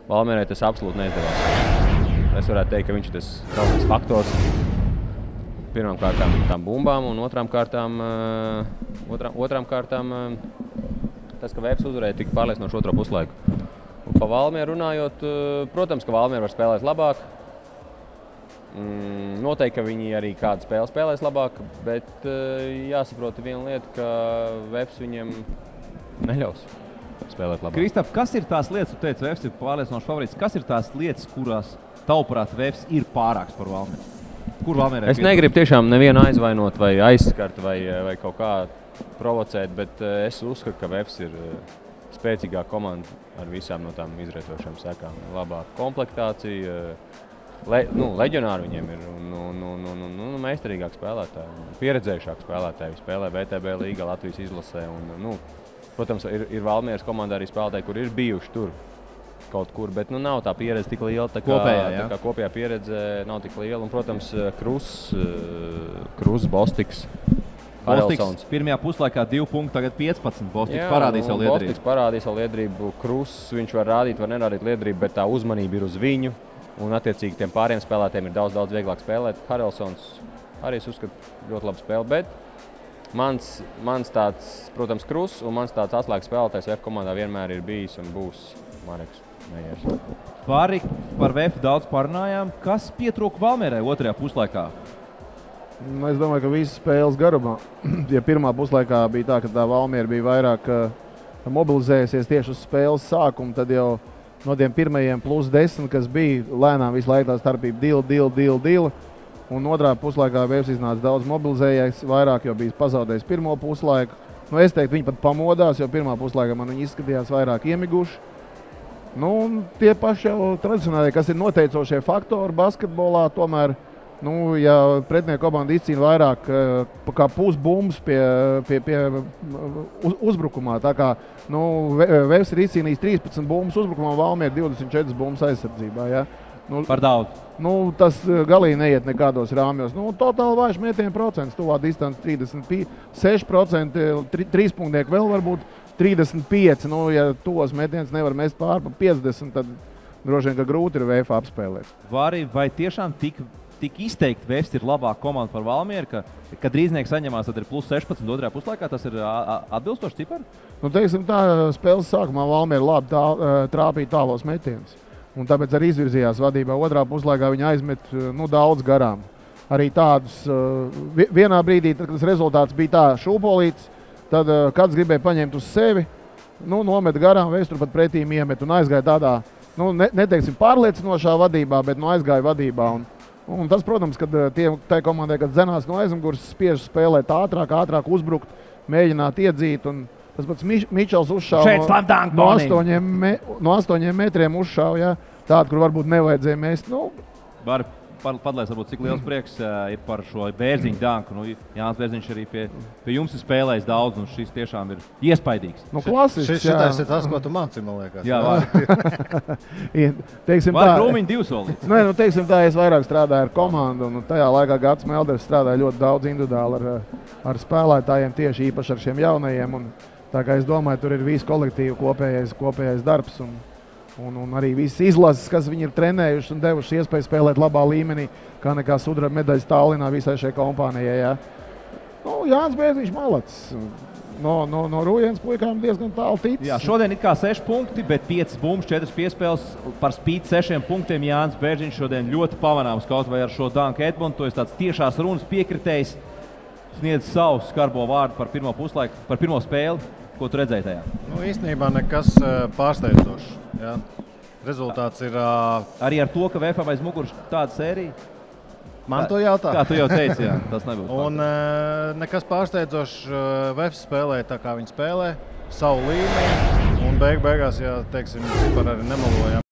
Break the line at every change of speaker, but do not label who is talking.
Valmierai tas absolūti neizdevās. Es varētu teikt, ka viņš ir tas galvenais faktors. Pirmām kārtām tām bumbām un otrām kārtām tas, ka Vēfs uzvarēja tik pārliecinoši otro puslaiku. Un pa Valmieru runājot, protams, ka Valmieri var spēlēt labāk. Noteikti, ka viņi arī kādu spēli spēlēs labāk, bet jāsaprot viena lieta, ka Vēfs viņiem neļaus spēlēt labāk.
Kristap, kas ir tās lietas, tu teici, Vēfs ir pārliecinošs favorīts, kas ir tās lietas, kurās tavuprāt Vēfs ir pārāks par Valmieru? Kur Valmierai?
Es negribu tiešām nevienu aizvainot vai aizskart vai kaut kā provocēt, bet es uzskatu, ka Vēfs ir spēcīgā komanda ar visām no tām izrietošām sekām. Labāka komplektācija, leģionāri viņiem ir un meistarīgāk spēlētāji, pieredzējušāk spēlētāji. Spēlē VTB līgā, Latvijas izlasē. Protams, ir Valmieras komandā arī spēlētāji, kur ir bijuši tur kaut kur, bet nav tā pieredze tik liela. Tā kā kopējā pieredze nav tik liela. Un, protams, Krus, Bostiks, Harelsons.
Pirmajā puslaikā 2 punkti, tagad 15. Bostiks parādīja savu liedrību.
Bostiks parādīja savu liedrību. Krus, viņš var rādīt, var nerādīt liedrību, bet tā uzmanība ir uz viņu. Un, attiecīgi, tiem pāriem spēlētiem ir daudz vieglāk spēlēt. Harelsons arī uzskata ļoti labu spēli, bet mans tāds, protams, Krus un mans tāds atslēgas spēlētājs VF komandā vienmēr ir bijis un būs Mareks Mejers.
Pāri par VF daudz parunājām. Kas pietrūka Valmierai otrajā puslaikā?
Es domāju, ka visas spēles garumā. Ja pirmā puslaikā bija tā, ka tā Valmiera bija vairāk mobilizējusies tieši uz spēles sākumu, tad jau no tiem pirmajiem +10, kas bija, lēnām visu laiku tā starpība 2. Un otrā puslaikā Vēfs iznāca daudz mobilizējies, vairāk jau bija pazaudējis pirmo puslaiku. Es teiktu, viņi pat pamodās, jo pirmā puslaikā man viņi izskatījās vairāk iemiguši. Tie paši jau tradicionāli, kas ir noteicošie faktori basketbolā, tomēr, ja pretinieku komanda izcīna vairāk kā pusbumbas pie uzbrukumā, tā kā Vēfs ir izcīnījis 13 bumbas uzbrukumā, Valmiera 24 bumbas aizsardzībā. Ja?
Par daudz.
Tas galīgi neiet nekādos rāmjos. Totāli vājš metienu procents, tuvā distance 36%, trīspunktnieki vēl varbūt 35. Ja tos metienus nevar mest pār pa 50, tad droši vien, ka grūti ir VF apspēlēt.
Vai tiešām tik izteikti Vēfs ir labāka komanda par Valmieru, kad Rīznieks saņemās, tad ir +16 otrajā puslaikā, tas ir atbilstošs cipari?
Teiksim tā, spēles sākumā Valmiera labi trāpīja tālos metienus. Un tāpēc arī izvirzījās vadībā. Otrā puslaikā viņi aizmet daudz garām. Arī tādus, vienā brīdī, kad tas rezultāts bija tā šūpolīts, tad kāds gribēja paņemt uz sevi, nomet garām, Vēfs turpat pretīm iemet un aizgāja tādā, neteiksim pārliecinošā vadībā, bet aizgāja vadībā. Un tas, protams, kad tai komandai, kad zenās no aizmugures, spiež spēlēt ātrāk uzbrukt, mēģināt iedzīt. Un tas pats Mičels uzšāva no 8 metriem uzšāva, ja, tādu, kur varbūt nevajadzēja mest.
Bari padalēs, varbūt cik liels prieks ir par šo Bērziņu danku. Jānis Bērziņš arī pie jums ir spēlējis daudz, un šis tiešām ir iespaidīgs.
Klasisks,
šitais ir tas, ko tu māci, man liekas.
Jā,
var
krūmiņu 2 solīts.
Teiksim tā, es vairāk strādāju ar komandu, un tajā laikā Gats Melders strādāja ļoti daudz individuāli ar spēlētājiem, tieši īpaši ar šiem jaunajiem. Tā kā es domāju, tur ir visu kolektīvu kopējais darbs. Un arī visas izlases, kas viņi ir trenējuši un devuši iespēju spēlēt labā līmenī, kā nekā sudraba medaļas Tallinā visai šai kompānijai. Ja. Jānis Bērziņš malacis. No Rujens puikām diezgan tālu ticis.
Jā, šodien it kā 6 punkti, bet 5 bumbas, 4 piespēles par spīti 6 punktiem. Jānis Bērziņš šodien ļoti pamanāms kaut vai ar šo Danku Edmondu. To ir tāds tiešās runas piekritējs, sniedz savu skarbo vārdu par pirmo puslaiku, par pirmo spēli. Ko tu redzēji tajā?
Īstenībā nekas pārsteidzošs. Ja. Rezultāts ir...
Arī ar to, ka VF aiz muguras tāda sērija?
Man to jautā.
Kā tu jau teici, jā, tas nebūs.
Un nekas pārsteidzošs, VF spēlē tā, kā viņi spēlē, savu līmeni. Un beigās, ja teiksim, cipari arī nemaloja.